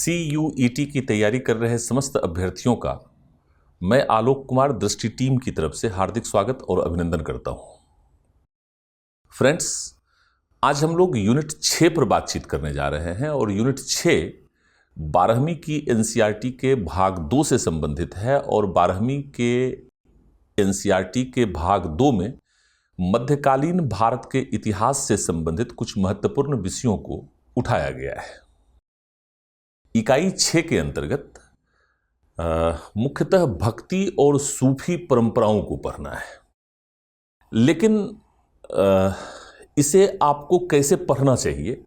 CUET की तैयारी कर रहे समस्त अभ्यर्थियों का मैं आलोक कुमार दृष्टि टीम की तरफ से हार्दिक स्वागत और अभिनंदन करता हूं। फ्रेंड्स, आज हम लोग यूनिट 6 पर बातचीत करने जा रहे हैं और यूनिट 6 12वीं की NCERT के भाग 2 से संबंधित है और 12वीं के NCERT के भाग 2 में मध्यकालीन भारत के इतिहास से संबंधित कुछ महत्वपूर्ण विषयों को उठाया गया है। इकाई 6 के अंतर्गत मुख्यतः भक्ति और सूफी परंपराओं को पढ़ना है, लेकिन इसे आपको कैसे पढ़ना चाहिए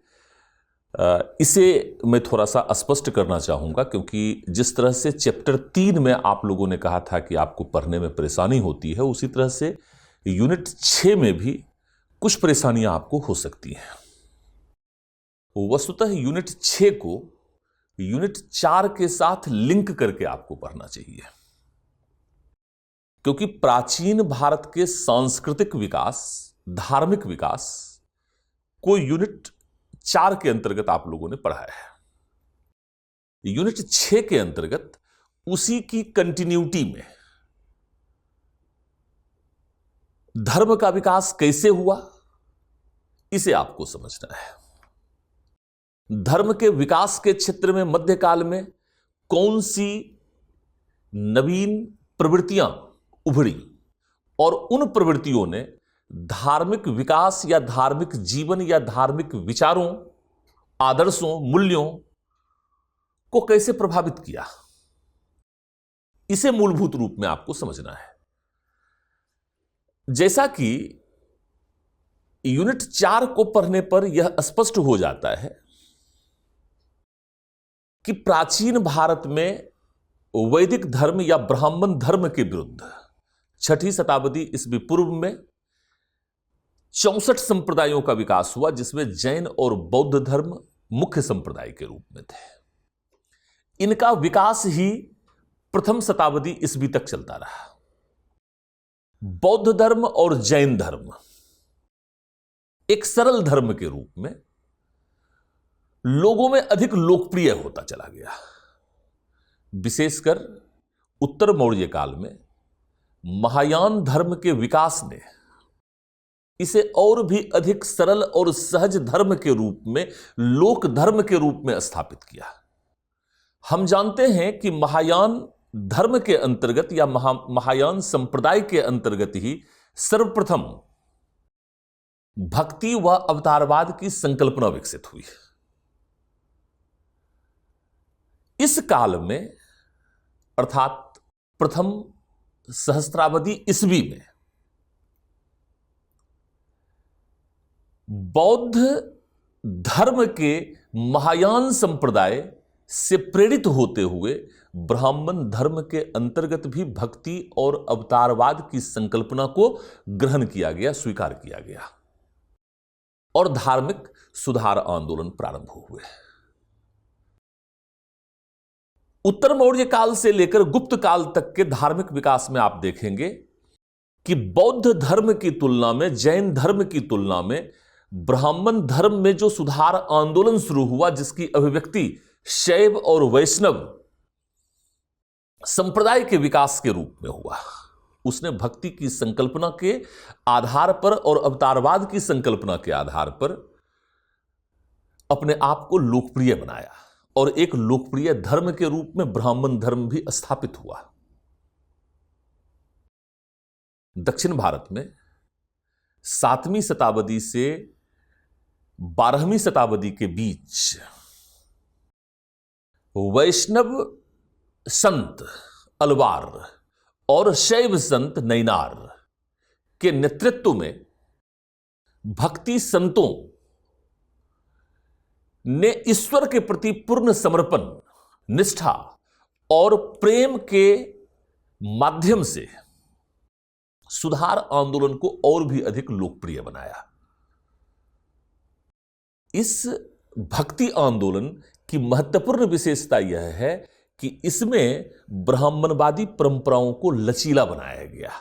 इसे मैं थोड़ा सा स्पष्ट करना चाहूँगा, क्योंकि जिस तरह से चैप्टर 3 में आप लोगों ने कहा था कि आपको पढ़ने में परेशानी होती है, उसी तरह से यूनिट 6 में भी कुछ परेशानियां आपको हो सकती हैं। वस्तुतः यूनिट 6 को यूनिट 4 के साथ लिंक करके आपको पढ़ना चाहिए, क्योंकि प्राचीन भारत के सांस्कृतिक विकास, धार्मिक विकास को यूनिट 4 के अंतर्गत आप लोगों ने पढ़ा है। यूनिट 6 के अंतर्गत उसी की कंटिन्यूटी में धर्म का विकास कैसे हुआ, इसे आपको समझना है। धर्म के विकास के क्षेत्र में मध्यकाल में कौन सी नवीन प्रवृत्तियां उभरी और उन प्रवृत्तियों ने धार्मिक विकास या धार्मिक जीवन या धार्मिक विचारों, आदर्शों, मूल्यों को कैसे प्रभावित किया, इसे मूलभूत रूप में आपको समझना है। जैसा कि यूनिट 4 को पढ़ने पर यह स्पष्ट हो जाता है कि प्राचीन भारत में वैदिक धर्म या ब्राह्मण धर्म के विरुद्ध 6ठी शताब्दी ईस्वी पूर्व में 64 संप्रदायों का विकास हुआ, जिसमें जैन और बौद्ध धर्म मुख्य संप्रदाय के रूप में थे। इनका विकास ही प्रथम शताब्दी ईस्वी तक चलता रहा। बौद्ध धर्म और जैन धर्म एक सरल धर्म के रूप में लोगों में अधिक लोकप्रिय होता चला गया। विशेषकर उत्तर मौर्य काल में महायान धर्म के विकास ने इसे और भी अधिक सरल और सहज धर्म के रूप में, लोक धर्म के रूप में स्थापित किया। हम जानते हैं कि महायान धर्म के अंतर्गत या महायान संप्रदाय के अंतर्गत ही सर्वप्रथम भक्ति व अवतारवाद की संकल्पना विकसित हुई। इस काल में अर्थात प्रथम सहस्त्राब्दी ईस्वी में बौद्ध धर्म के महायान संप्रदाय से प्रेरित होते हुए ब्राह्मण धर्म के अंतर्गत भी भक्ति और अवतारवाद की संकल्पना को ग्रहण किया गया, स्वीकार किया गया और धार्मिक सुधार आंदोलन प्रारंभ हुए। उत्तर मौर्य काल से लेकर गुप्त काल तक के धार्मिक विकास में आप देखेंगे कि बौद्ध धर्म की तुलना में, जैन धर्म की तुलना में ब्राह्मण धर्म में जो सुधार आंदोलन शुरू हुआ, जिसकी अभिव्यक्ति शैव और वैष्णव संप्रदाय के विकास के रूप में हुआ, उसने भक्ति की संकल्पना के आधार पर और अवतारवाद की संकल्पना के आधार पर अपने आप को लोकप्रिय बनाया और एक लोकप्रिय धर्म के रूप में ब्राह्मण धर्म भी स्थापित हुआ। दक्षिण भारत में 7वीं शताब्दी से 12वीं शताब्दी के बीच वैष्णव संत अलवार और शैव संत नैनार के नेतृत्व में भक्ति संतों ने ईश्वर के प्रति पूर्ण समर्पण, निष्ठा और प्रेम के माध्यम से सुधार आंदोलन को और भी अधिक लोकप्रिय बनाया। इस भक्ति आंदोलन की महत्वपूर्ण विशेषता यह है कि इसमें ब्राह्मणवादी परंपराओं को लचीला बनाया गया।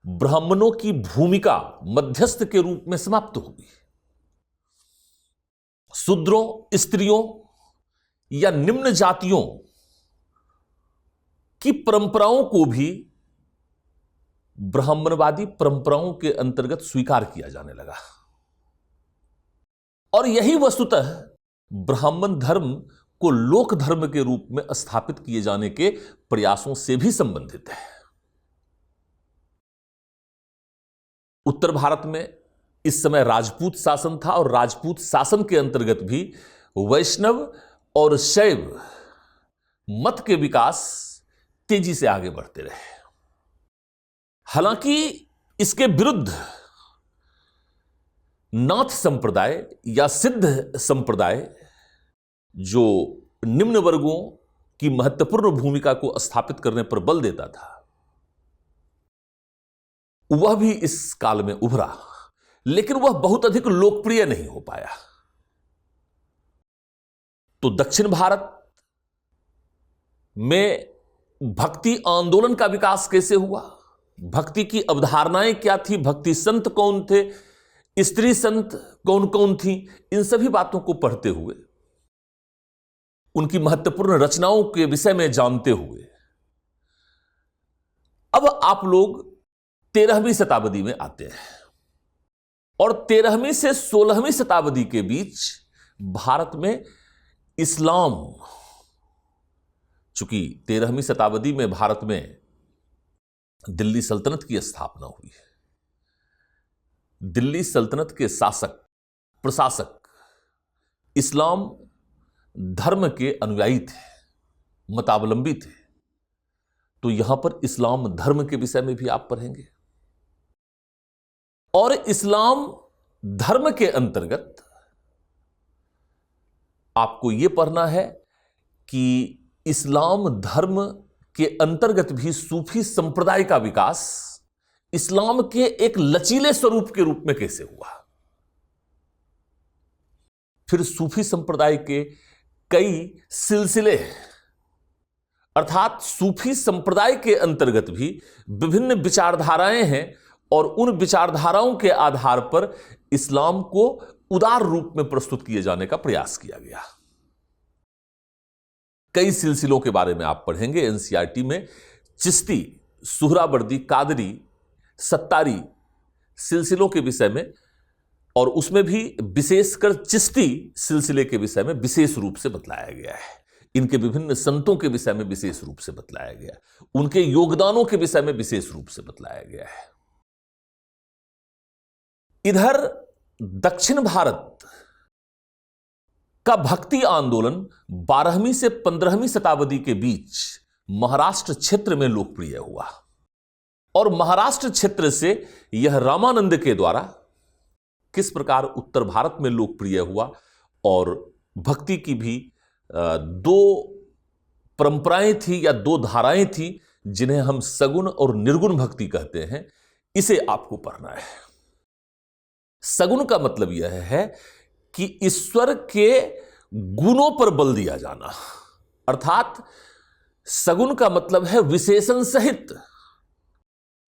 ब्राह्मणों की भूमिका मध्यस्थ के रूप में समाप्त हुई। शूद्रों, स्त्रियों या निम्न जातियों की परंपराओं को भी ब्राह्मणवादी परंपराओं के अंतर्गत स्वीकार किया जाने लगा। और यही वस्तुतः ब्राह्मण धर्म को लोक धर्म के रूप में स्थापित किए जाने के प्रयासों से भी संबंधित है। उत्तर भारत में इस समय राजपूत शासन था और राजपूत शासन के अंतर्गत भी वैष्णव और शैव मत के विकास तेजी से आगे बढ़ते रहे। हालांकि इसके विरुद्ध नाथ संप्रदाय या सिद्ध संप्रदाय, जो निम्न वर्गों की महत्वपूर्ण भूमिका को स्थापित करने पर बल देता था, वह भी इस काल में उभरा, लेकिन वह बहुत अधिक लोकप्रिय नहीं हो पाया। तो दक्षिण भारत में भक्ति आंदोलन का विकास कैसे हुआ, भक्ति की अवधारणाएं क्या थी, भक्ति संत कौन थे, स्त्री संत कौन कौन थी, इन सभी बातों को पढ़ते हुए, उनकी महत्वपूर्ण रचनाओं के विषय में जानते हुए, अब आप लोग 13वीं शताब्दी में आते हैं। और 13वीं से 16वीं शताब्दी के बीच भारत में इस्लाम, चूंकि 13वीं शताब्दी में भारत में दिल्ली सल्तनत की स्थापना हुई है, दिल्ली सल्तनत के शासक प्रशासक इस्लाम धर्म के अनुयायी थे, मतावलंबी थे। तो यहां पर इस्लाम धर्म के विषय में भी आप पढ़ेंगे। और इस्लाम धर्म के अंतर्गत आपको यह पढ़ना है कि इस्लाम धर्म के अंतर्गत भी सूफी संप्रदाय का विकास इस्लाम के एक लचीले स्वरूप के रूप में कैसे हुआ। फिर सूफी संप्रदाय के कई सिलसिले, अर्थात सूफी संप्रदाय के अंतर्गत भी विभिन्न विचारधाराएं हैं और उन विचारधाराओं के आधार पर इस्लाम को उदार रूप में प्रस्तुत किए जाने का प्रयास किया गया। कई सिलसिलों के बारे में आप पढ़ेंगे एनसीईआरटी में। चिश्ती, सुहरावर्दी, कादरी, सत्तारी सिलसिलों के विषय में, और उसमें भी विशेषकर चिश्ती सिलसिले के विषय में विशेष रूप से बतलाया गया है। इनके विभिन्न संतों के विषय में विशेष रूप से बतलाया गया है, उनके योगदानों के विषय में विशेष रूप से बतलाया गया है। इधर दक्षिण भारत का भक्ति आंदोलन 12वीं से 15वीं शताब्दी के बीच महाराष्ट्र क्षेत्र में लोकप्रिय हुआ। और महाराष्ट्र क्षेत्र से यह रामानंद के द्वारा किस प्रकार उत्तर भारत में लोकप्रिय हुआ, और भक्ति की भी दो परंपराएं थी या दो धाराएं थी जिन्हें हम सगुण और निर्गुण भक्ति कहते हैं, इसे आपको पढ़ना है। सगुण का मतलब यह है कि ईश्वर के गुणों पर बल दिया जाना, अर्थात सगुण का मतलब है विशेषण सहित,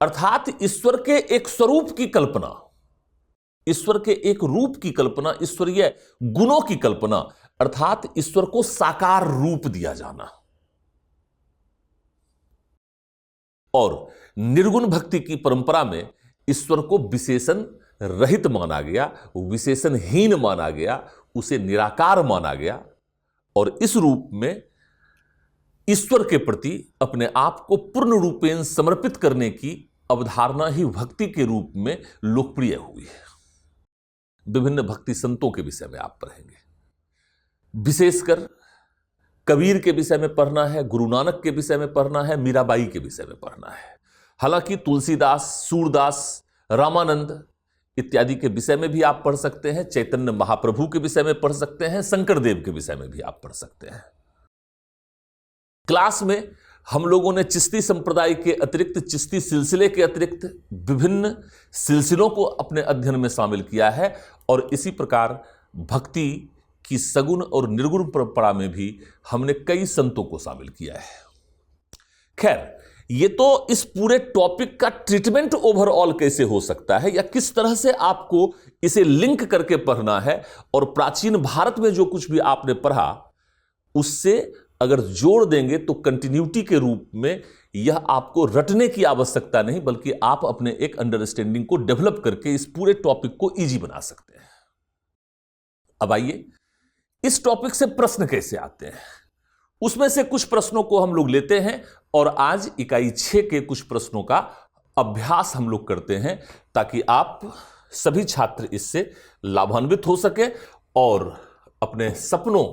अर्थात ईश्वर के एक स्वरूप की कल्पना, ईश्वर के एक रूप की कल्पना, ईश्वरीय गुणों की कल्पना, अर्थात ईश्वर को साकार रूप दिया जाना। और निर्गुण भक्ति की परंपरा में ईश्वर को विशेषण रहित माना गया, विशेषणहीन माना गया, उसे निराकार माना गया, और इस रूप में ईश्वर के प्रति अपने आप को पूर्ण रूपेण समर्पित करने की अवधारणा ही भक्ति के रूप में लोकप्रिय हुई है। विभिन्न भक्ति संतों के विषय में आप पढ़ेंगे, विशेषकर कबीर के विषय में पढ़ना है, गुरु नानक के विषय में पढ़ना है, मीराबाई के विषय में पढ़ना है। हालांकि तुलसीदास, सूरदास, रामानंद इत्यादि के विषय में भी आप पढ़ सकते हैं, चैतन्य महाप्रभु के विषय में पढ़ सकते हैं, शंकरदेव के विषय में भी आप पढ़ सकते हैं। क्लास में हम लोगों ने चिश्ती संप्रदाय के अतिरिक्त, चिश्ती सिलसिले के अतिरिक्त विभिन्न सिलसिलों को अपने अध्ययन में शामिल किया है, और इसी प्रकार भक्ति की सगुण और निर्गुण परंपरा में भी हमने कई संतों को शामिल किया है। खैर, ये तो इस पूरे टॉपिक का ट्रीटमेंट ओवरऑल कैसे हो सकता है या किस तरह से आपको इसे लिंक करके पढ़ना है, और प्राचीन भारत में जो कुछ भी आपने पढ़ा उससे अगर जोड़ देंगे तो कंटिन्यूटी के रूप में यह आपको रटने की आवश्यकता नहीं, बल्कि आप अपने एक अंडरस्टैंडिंग को डेवलप करके इस पूरे टॉपिक को इजी बना सकते हैं। अब आइए इस टॉपिक से प्रश्न कैसे आते हैं, उसमें से कुछ प्रश्नों को हम लोग लेते हैं और आज इकाई 6 के कुछ प्रश्नों का अभ्यास हम लोग करते हैं, ताकि आप सभी छात्र इससे लाभान्वित हो सके और अपने सपनों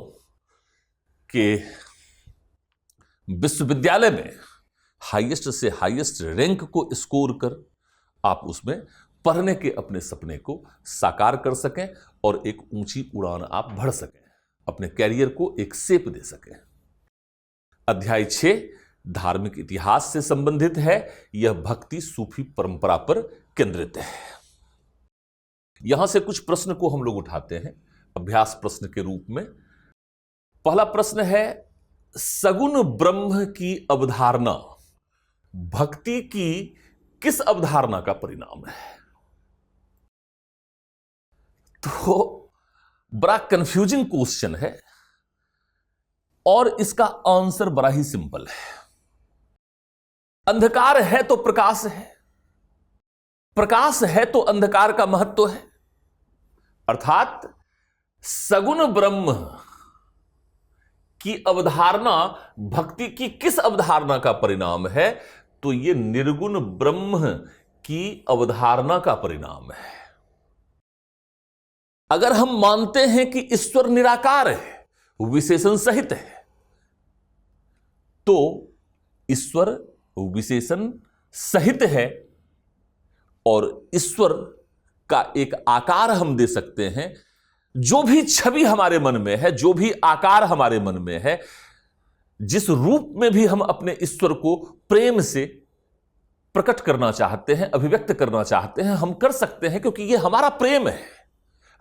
के विश्वविद्यालय में हाईएस्ट से हाईएस्ट रैंक को स्कोर कर आप उसमें पढ़ने के अपने सपने को साकार कर सकें और एक ऊंची उड़ान आप भर सकें, अपने कैरियर को एक शेप दे सकें। अध्याय 6 धार्मिक इतिहास से संबंधित है। यह भक्ति सूफी परंपरा पर केंद्रित है। यहां से कुछ प्रश्न को हम लोग उठाते हैं अभ्यास प्रश्न के रूप में। पहला प्रश्न है, सगुण ब्रह्म की अवधारणा भक्ति की किस अवधारणा का परिणाम है? तो बड़ा कंफ्यूजिंग क्वेश्चन है और इसका आंसर बड़ा ही सिंपल है। अंधकार है तो प्रकाश है, प्रकाश है तो अंधकार का महत्व है। अर्थात सगुण ब्रह्म की अवधारणा भक्ति की किस अवधारणा का परिणाम है? तो यह निर्गुण ब्रह्म की अवधारणा का परिणाम है। अगर हम मानते हैं कि ईश्वर निराकार है, विशेषण सहित है, तो ईश्वर विशेषण सहित है और ईश्वर का एक आकार हम दे सकते हैं। जो भी छवि हमारे मन में है, जो भी आकार हमारे मन में है, जिस रूप में भी हम अपने ईश्वर को प्रेम से प्रकट करना चाहते हैं, अभिव्यक्त करना चाहते हैं, हम कर सकते हैं, क्योंकि यह हमारा प्रेम है।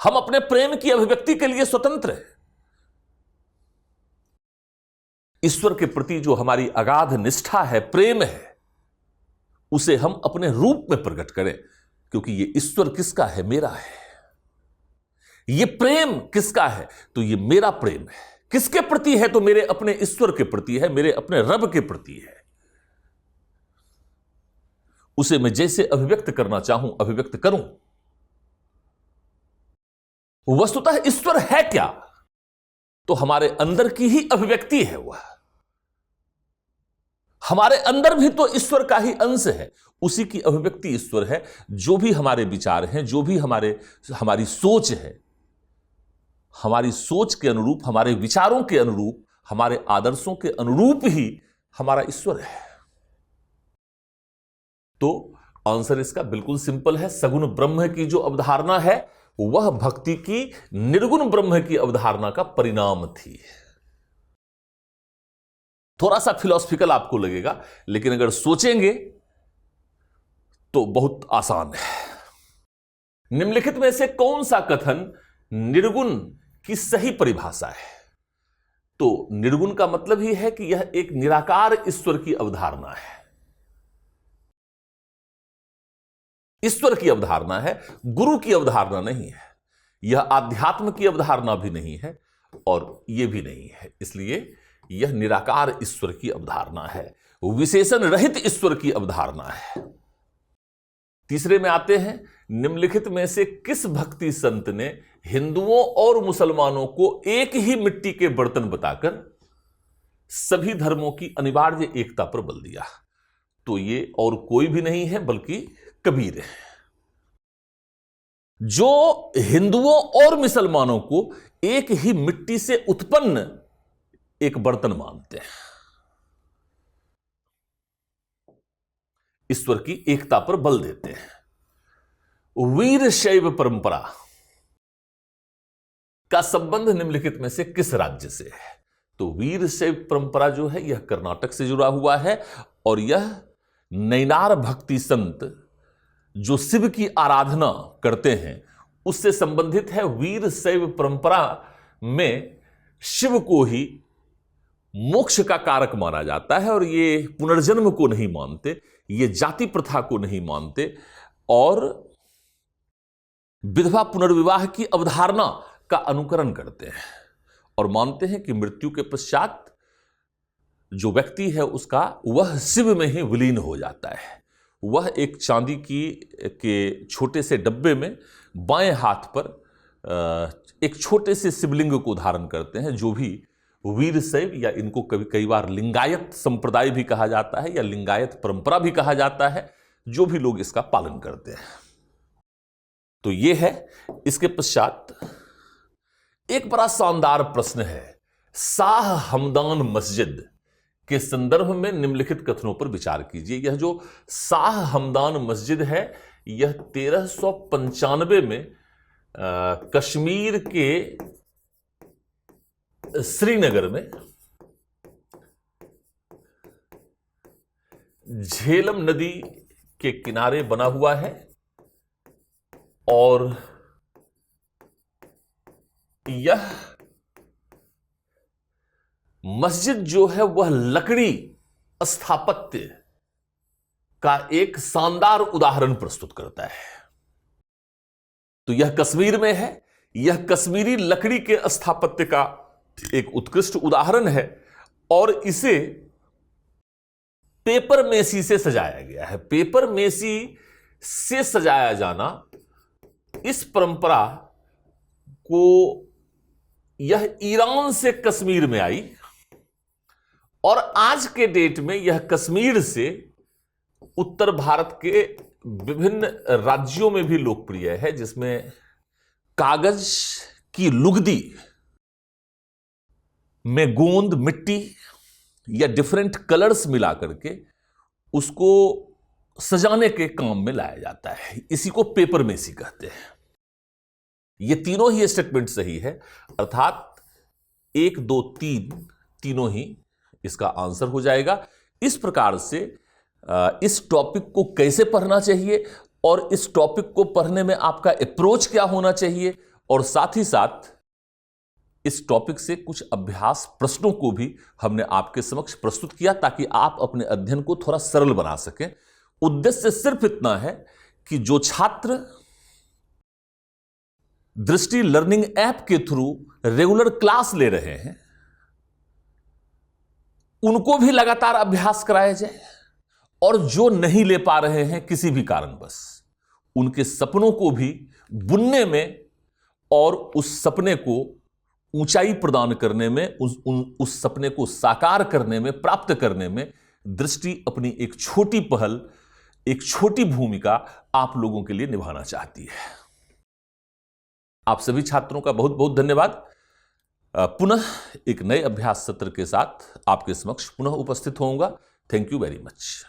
हम अपने प्रेम की अभिव्यक्ति के लिए स्वतंत्र हैं। ईश्वर के प्रति जो हमारी अगाध निष्ठा है, प्रेम है, उसे हम अपने रूप में प्रकट करें, क्योंकि ये ईश्वर किसका है? मेरा है। ये प्रेम किसका है? तो ये मेरा प्रेम है। किसके प्रति है? तो मेरे अपने ईश्वर के प्रति है, मेरे अपने रब के प्रति है। उसे मैं जैसे अभिव्यक्त करना चाहूं अभिव्यक्त करूं। वस्तुतः ईश्वर है क्या? तो हमारे अंदर की ही अभिव्यक्ति है वह। हमारे अंदर भी तो ईश्वर का ही अंश है, उसी की अभिव्यक्ति ईश्वर है। जो भी हमारे विचार हैं, जो भी हमारी सोच है, हमारी सोच के अनुरूप, हमारे विचारों के अनुरूप, हमारे आदर्शों के अनुरूप ही हमारा ईश्वर है। तो आंसर इसका बिल्कुल सिंपल है। सगुण ब्रह्म की जो अवधारणा है वह भक्ति की निर्गुण ब्रह्म की अवधारणा का परिणाम थी। थोड़ा सा फिलॉसफिकल आपको लगेगा, लेकिन अगर सोचेंगे तो बहुत आसान है। निम्नलिखित में से कौन सा कथन निर्गुण की सही परिभाषा है? तो निर्गुण का मतलब ही है कि यह एक निराकार ईश्वर की अवधारणा है। ईश्वर की अवधारणा है, गुरु की अवधारणा नहीं है। यह आध्यात्म की अवधारणा भी नहीं है और यह भी नहीं है। इसलिए यह निराकार ईश्वर की अवधारणा है, विशेषण रहित ईश्वर की अवधारणा है। तीसरे में आते हैं, निम्नलिखित में से किस भक्ति संत ने हिंदुओं और मुसलमानों को एक ही मिट्टी के बर्तन बताकर सभी धर्मों की अनिवार्य एकता पर बल दिया? तो ये और कोई भी नहीं है बल्कि कबीर है, जो हिंदुओं और मुसलमानों को एक ही मिट्टी से उत्पन्न एक बर्तन मानते हैं। ईश्वर की एकता पर बल देते हैं। वीर शैव परंपरा का संबंध निम्नलिखित में से किस राज्य से है? तो वीर शैव परंपरा जो है यह कर्नाटक से जुड़ा हुआ है और यह नैनार भक्ति संत जो शिव की आराधना करते हैं उससे संबंधित है। वीर शैव परंपरा में शिव को ही मोक्ष का कारक माना जाता है और ये पुनर्जन्म को नहीं मानते, ये जाति प्रथा को नहीं मानते और विधवा पुनर्विवाह की अवधारणा का अनुकरण करते हैं और मानते हैं कि मृत्यु के पश्चात जो व्यक्ति है उसका वह शिव में ही विलीन हो जाता है। वह एक चांदी के छोटे से डब्बे में बाएं हाथ पर एक छोटे से शिवलिंग को धारण करते हैं, जो भी वीरशैव या इनको कई बार लिंगायत संप्रदाय भी कहा जाता है या लिंगायत परंपरा भी कहा जाता है, जो भी लोग इसका पालन करते हैं। तो ये है। इसके पश्चात एक बड़ा शानदार प्रश्न है, शाह हमदान मस्जिद के संदर्भ में निम्नलिखित कथनों पर विचार कीजिए। यह जो शाह हमदान मस्जिद है, यह 1395 में कश्मीर के श्रीनगर में झेलम नदी के किनारे बना हुआ है और यह मस्जिद जो है वह लकड़ी स्थापत्य का एक शानदार उदाहरण प्रस्तुत करता है। तो यह कश्मीर में है, यह कश्मीरी लकड़ी के स्थापत्य का एक उत्कृष्ट उदाहरण है और इसे पेपर मेसी से सजाया गया है। पेपर मेसी से सजाया जाना, इस परंपरा को यह ईरान से कश्मीर में आई और आज के डेट में यह कश्मीर से उत्तर भारत के विभिन्न राज्यों में भी लोकप्रिय है, जिसमें कागज की लुगदी में गोंद, मिट्टी या डिफरेंट कलर्स मिला करके उसको सजाने के काम में लाया जाता है। इसी को पेपर मेसी कहते हैं। ये तीनों ही स्टेटमेंट सही है, अर्थात 1, 2, 3 तीनों ही इसका आंसर हो जाएगा। इस प्रकार से इस टॉपिक को कैसे पढ़ना चाहिए और इस टॉपिक को पढ़ने में आपका अप्रोच क्या होना चाहिए, और साथ ही साथ इस टॉपिक से कुछ अभ्यास प्रश्नों को भी हमने आपके समक्ष प्रस्तुत किया ताकि आप अपने अध्ययन को थोड़ा सरल बना सकें। उद्देश्य सिर्फ इतना है कि जो छात्र दृष्टि लर्निंग ऐप के थ्रू रेगुलर क्लास ले रहे हैं उनको भी लगातार अभ्यास कराया जाए, और जो नहीं ले पा रहे हैं किसी भी कारणवश, उनके सपनों को भी बुनने में और उस सपने को ऊंचाई प्रदान करने में, उस सपने को साकार करने में, प्राप्त करने में दृष्टि अपनी एक छोटी पहल, एक छोटी भूमिका आप लोगों के लिए निभाना चाहती है। आप सभी छात्रों का बहुत बहुत धन्यवाद। पुनः एक नए अभ्यास सत्र के साथ आपके समक्ष पुनः उपस्थित होऊंगा। Thank you very much.